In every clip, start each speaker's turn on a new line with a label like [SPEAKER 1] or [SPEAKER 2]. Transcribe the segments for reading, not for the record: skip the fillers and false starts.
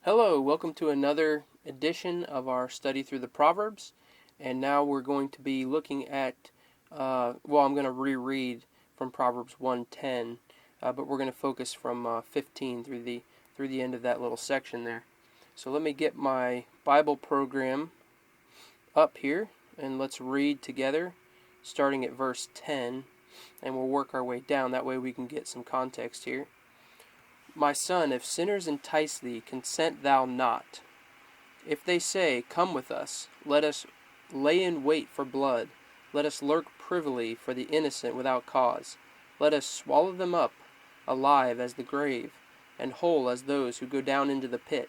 [SPEAKER 1] Hello, welcome to another edition of our study through the Proverbs. And now we're going to be looking at, I'm going to reread from Proverbs 1:10, but we're going to focus from 15 through the end of that little section there. So let me get my Bible program up here, and let's read together, starting at verse 10, and we'll work our way down. That way we can get some context here. My son, if sinners entice thee, consent thou not. If they say, Come with us, let us lay in wait for blood. Let us lurk privily for the innocent without cause. Let us swallow them up, alive as the grave, and whole as those who go down into the pit.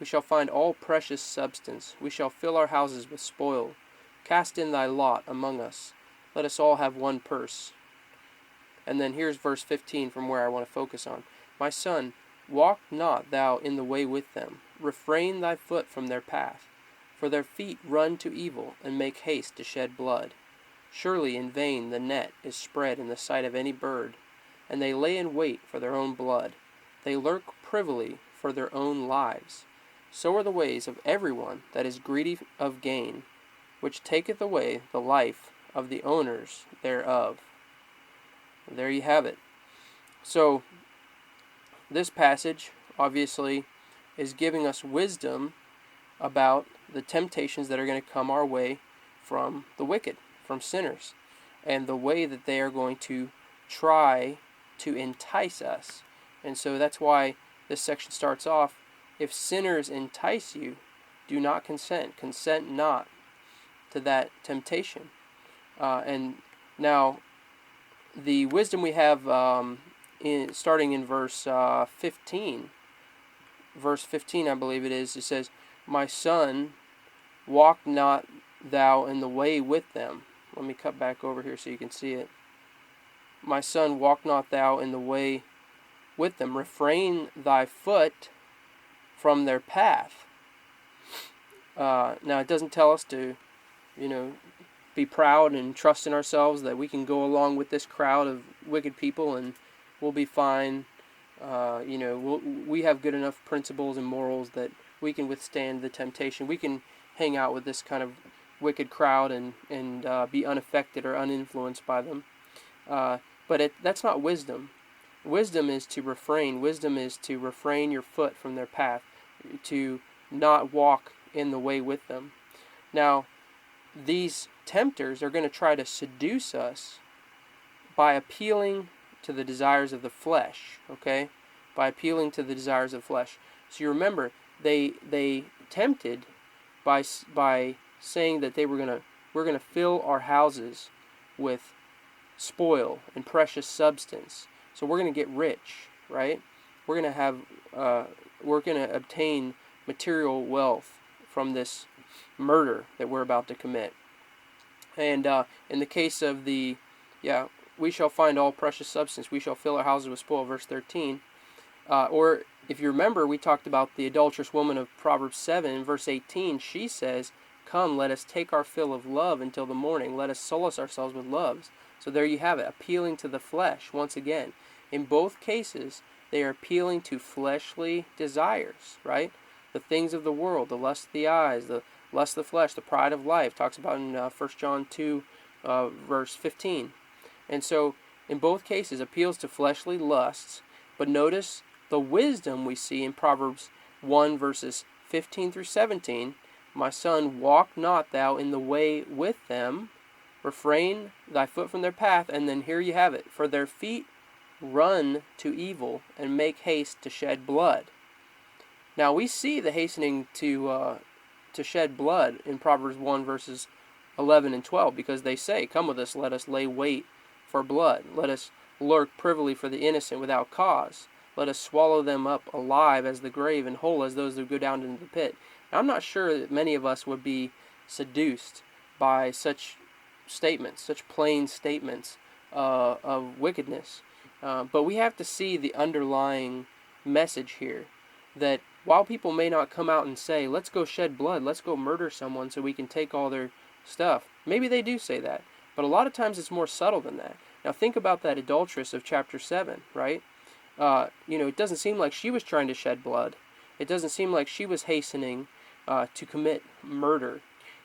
[SPEAKER 1] We shall find all precious substance. We shall fill our houses with spoil. Cast in thy lot among us. Let us all have one purse. And then here's verse 15 from where I want to focus on. My son, walk not thou in the way with them. Refrain thy foot from their path. For their feet run to evil, and make haste to shed blood. Surely in vain the net is spread in the sight of any bird, and they lay in wait for their own blood. They lurk privily for their own lives. So are the ways of everyone that is greedy of gain, which taketh away the life of the owners thereof. There you have it. So, this passage, obviously, is giving us wisdom about the temptations that are going to come our way from the wicked, from sinners, and the way that they are going to try to entice us. And so that's why this section starts off, if sinners entice you, do not consent. Consent not to that temptation. And now, the wisdom we have starting in verse 15. Verse 15, I believe it is. It says, My son, walk not thou in the way with them. Let me cut back over here so you can see it. My son, walk not thou in the way with them. Refrain thy foot from their path. Now, it doesn't tell us to, be proud and trust in ourselves that we can go along with this crowd of wicked people and we'll be fine. We have good enough principles and morals that we can withstand the temptation. We can hang out with this kind of wicked crowd and be unaffected or uninfluenced by them. But that's not wisdom. Wisdom is to refrain. Wisdom is to refrain your foot from their path, to not walk in the way with them. Now, these tempters are going to try to seduce us by appealing to the desires of the flesh, okay? By appealing to the desires of flesh. So you remember, they tempted by saying that we're gonna fill our houses with spoil and precious substance. So we're gonna get rich, right? We're gonna obtain material wealth from this murder that we're about to commit. And in the case of we shall find all precious substance. We shall fill our houses with spoil, verse 13. Or if you remember, we talked about the adulterous woman of Proverbs 7, verse 18. She says, Come, let us take our fill of love until the morning. Let us solace ourselves with loves. So there you have it, appealing to the flesh once again. In both cases, they are appealing to fleshly desires, right? The things of the world, the lust of the eyes, the lust of the flesh, the pride of life. Talks about in 1 John 2, verse 15. And so, in both cases, appeals to fleshly lusts. But notice the wisdom we see in Proverbs 1, verses 15 through 17. My son, walk not thou in the way with them. Refrain thy foot from their path. And then here you have it. For their feet run to evil and make haste to shed blood. Now, we see the hastening to shed blood in Proverbs 1, verses 11 and 12. Because they say, Come with us, let us lay wait for blood. Let us lurk privily for the innocent without cause. Let us swallow them up alive as the grave and whole as those who go down into the pit. Now, I'm not sure that many of us would be seduced by such statements, such plain statements of wickedness. But we have to see the underlying message here, that while people may not come out and say, let's go shed blood, let's go murder someone so we can take all their stuff. Maybe they do say that. But a lot of times it's more subtle than that. Now think about that adulteress of chapter 7, right? It doesn't seem like she was trying to shed blood. It doesn't seem like she was hastening to commit murder.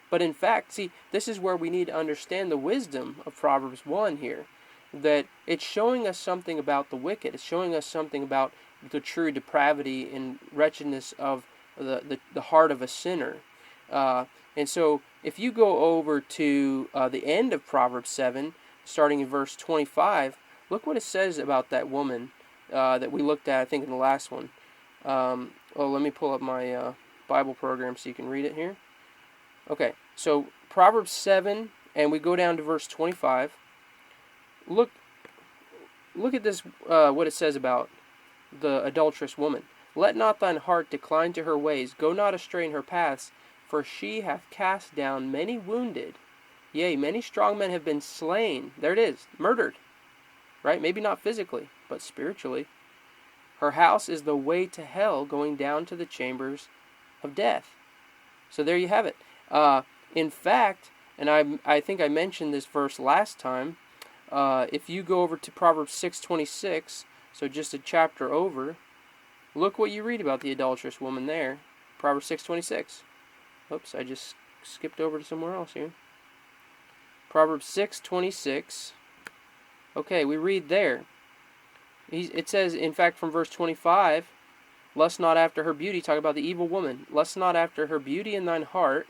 [SPEAKER 1] But in fact, see, this is where we need to understand the wisdom of Proverbs 1 here. That it's showing us something about the wicked. It's showing us something about the true depravity and wretchedness of the heart of a sinner. And so if you go over to the end of Proverbs 7, starting in verse 25, look what it says about that woman that we looked at, I think, in the last one. Let me pull up my Bible program so you can read it here. Okay, so Proverbs 7, and we go down to verse 25. Look at this, what it says about the adulterous woman. Let not thine heart decline to her ways. Go not astray in her paths, for she hath cast down many wounded. Yea, many strong men have been slain. There it is, murdered. Right? Maybe not physically, but spiritually. Her house is the way to hell, going down to the chambers of death. So there you have it. In fact, and I think I mentioned this verse last time, if you go over to Proverbs 6:26, so just a chapter over, look what you read about the adulterous woman there. Proverbs 6:26. Oops, I just skipped over to somewhere else here. Proverbs 6:26. Okay, we read there. It says, in fact, from verse 25, lust not after her beauty, talk about the evil woman. Lust not after her beauty in thine heart,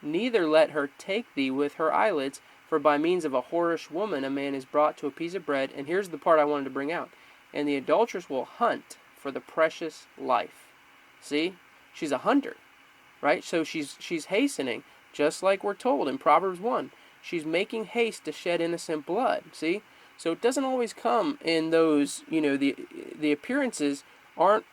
[SPEAKER 1] neither let her take thee with her eyelids, for by means of a whorish woman a man is brought to a piece of bread. And here's the part I wanted to bring out. And the adulteress will hunt for the precious life. See? She's a hunter, right? So she's hastening, just like we're told in Proverbs 1. She's making haste to shed innocent blood. See? So it doesn't always come in those, the appearances aren't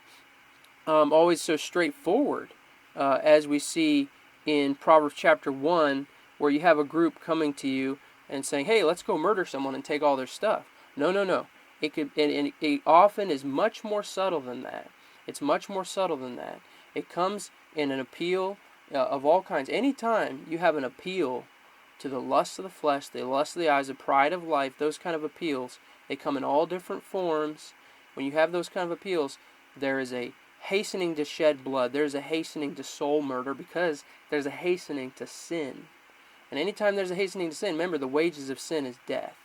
[SPEAKER 1] always so straightforward as we see in Proverbs Chapter 1, where you have a group coming to you and saying, hey, let's go murder someone and take all their stuff. No. It often is much more subtle than that. It's much more subtle than that. It comes in an appeal of all kinds. Anytime you have an appeal to the lust of the flesh, the lust of the eyes, the pride of life, those kind of appeals, they come in all different forms. When you have those kind of appeals, there is a hastening to shed blood. There's a hastening to soul murder because there's a hastening to sin. And anytime there's a hastening to sin, remember, the wages of sin is death.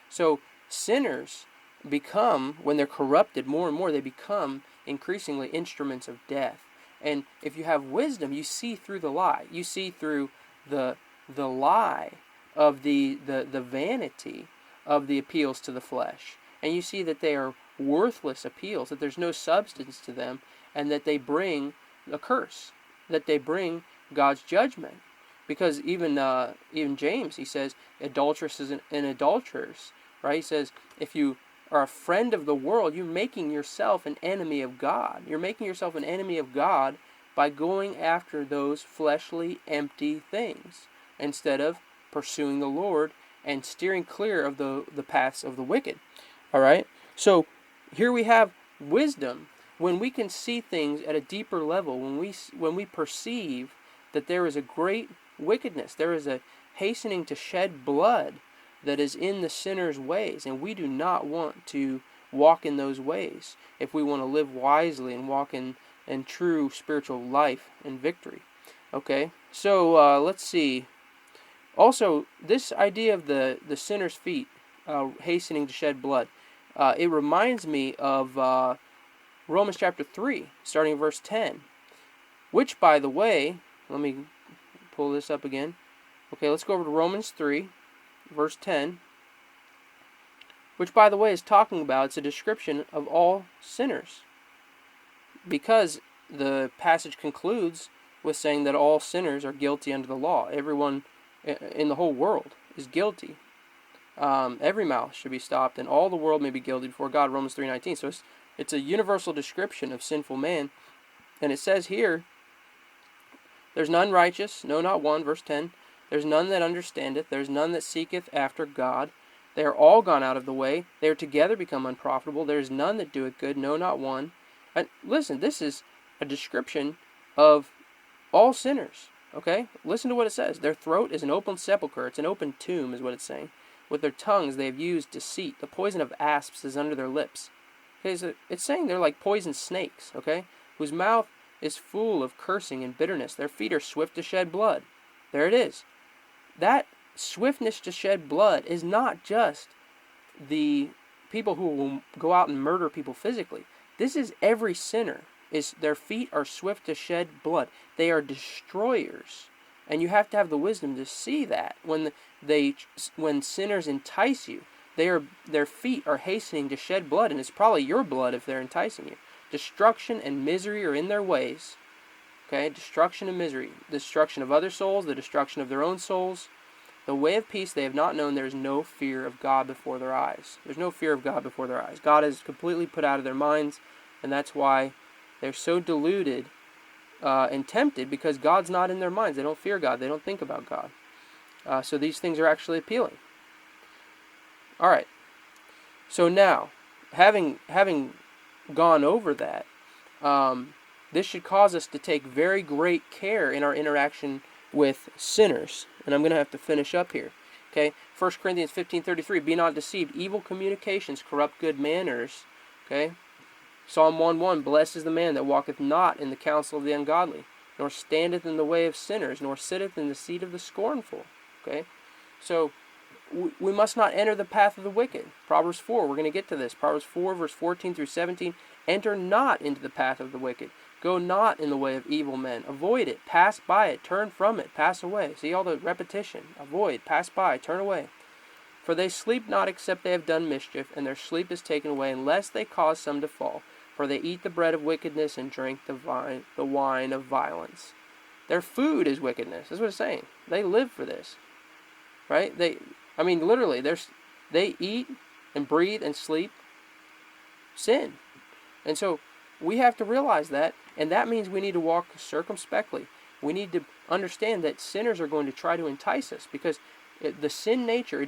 [SPEAKER 1] So sinners become, when they're corrupted more and more, they become increasingly instruments of death. And if you have wisdom, you see through the lie. You see through the lie of the vanity of the appeals to the flesh. And you see that they are worthless appeals, that there's no substance to them, and that they bring a curse, that they bring God's judgment. Because even James, he says, adulteresses and adulterers, right? He says, if you are a friend of the world, you're making yourself an enemy of God. You're making yourself an enemy of God by going after those fleshly, empty things instead of pursuing the Lord and steering clear of the paths of the wicked. All right? So here we have wisdom. When we can see things at a deeper level, when we perceive that there is a great wickedness, there is a hastening to shed blood that is in the sinner's ways, and we do not want to walk in those ways if we want to live wisely and walk in true spiritual life and victory. Okay, so let's see. Also, this idea of the sinner's feet hastening to shed blood, it reminds me of Romans chapter 3, starting in verse 10, which, by the way, let me pull this up again. Okay, let's go over to Romans 3, verse 10, which, by the way, is talking about, it's a description of all sinners, because the passage concludes with saying that all sinners are guilty under the law. Everyone in the whole world is guilty. Every mouth should be stopped, and all the world may be guilty before God, Romans 3:19. So it's a universal description of sinful man. And it says here, there's none righteous, no, not one, verse 10. There's none that understandeth, there's none that seeketh after God. They are all gone out of the way, they are together become unprofitable. There is none that doeth good, no, not one. And listen, this is a description of all sinners, okay? Listen to what it says. Their throat is an open sepulchre, it's an open tomb is what it's saying. With their tongues they have used deceit. The poison of asps is under their lips. Okay, so it's saying they're like poisoned snakes, okay? whose mouth is full of cursing and bitterness. Their feet are swift to shed blood. There it is. That swiftness to shed blood is not just the people who will go out and murder people physically. This is every sinner. Their feet are swift to shed blood. They are destroyers. And you have to have the wisdom to see that when sinners entice you, their feet are hastening to shed blood, and it's probably your blood if they're enticing you. Destruction and misery are in their ways. Okay, destruction and misery. The destruction of other souls, the destruction of their own souls. The way of peace they have not known. There is no fear of God before their eyes. There's no fear of God before their eyes. God is completely put out of their minds, and that's why they're so deluded and tempted, because God's not in their minds. They don't fear God. They don't think about God. So these things are actually appealing. All right. So now, having gone over that, this should cause us to take very great care in our interaction with sinners. And I'm going to have to finish up here. Okay, 1 Corinthians 15:33, be not deceived. Evil communications corrupt good manners. Okay, Psalm 1:1, blessed is the man that walketh not in the counsel of the ungodly, nor standeth in the way of sinners, nor sitteth in the seat of the scornful. Okay, so we must not enter the path of the wicked. Proverbs 4, we're going to get to this. Proverbs 4, verse 14 through 17, enter not into the path of the wicked. Go not in the way of evil men. Avoid it. Pass by it. Turn from it. Pass away. See all the repetition. Avoid. Pass by. Turn away. For they sleep not except they have done mischief, and their sleep is taken away unless they cause some to fall. For they eat the bread of wickedness and drink the wine of violence. Their food is wickedness. That's what it's saying. They live for this. Right? Literally, they eat and breathe and sleep sin. And so we have to realize that, and that means we need to walk circumspectly. We need to understand that sinners are going to try to entice us, because the sin nature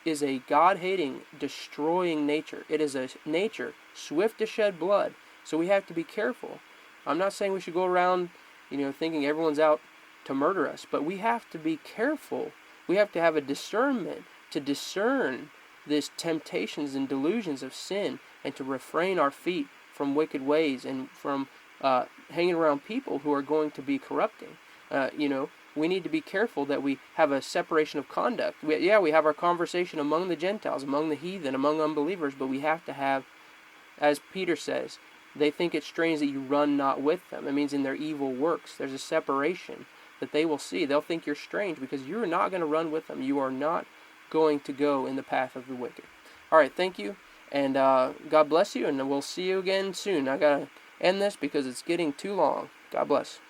[SPEAKER 1] is a God-hating, destroying nature. It is a nature swift to shed blood. So we have to be careful. I'm not saying we should go around, thinking everyone's out to murder us, but we have to be careful. We have to have a discernment to discern these temptations and delusions of sin, and to refrain our feet from wicked ways and from hanging around people who are going to be corrupting. We need to be careful that we have a separation of conduct. We have our conversation among the Gentiles, among the heathen, among unbelievers, but we have to have, as Peter says, they think it strange that you run not with them. It means in their evil works, there's a separation that they will see. They'll think you're strange because you're not going to run with them. You are not going to go in the path of the wicked. All right, thank you, and God bless you, and we'll see you again soon. I got to end this because it's getting too long. God bless.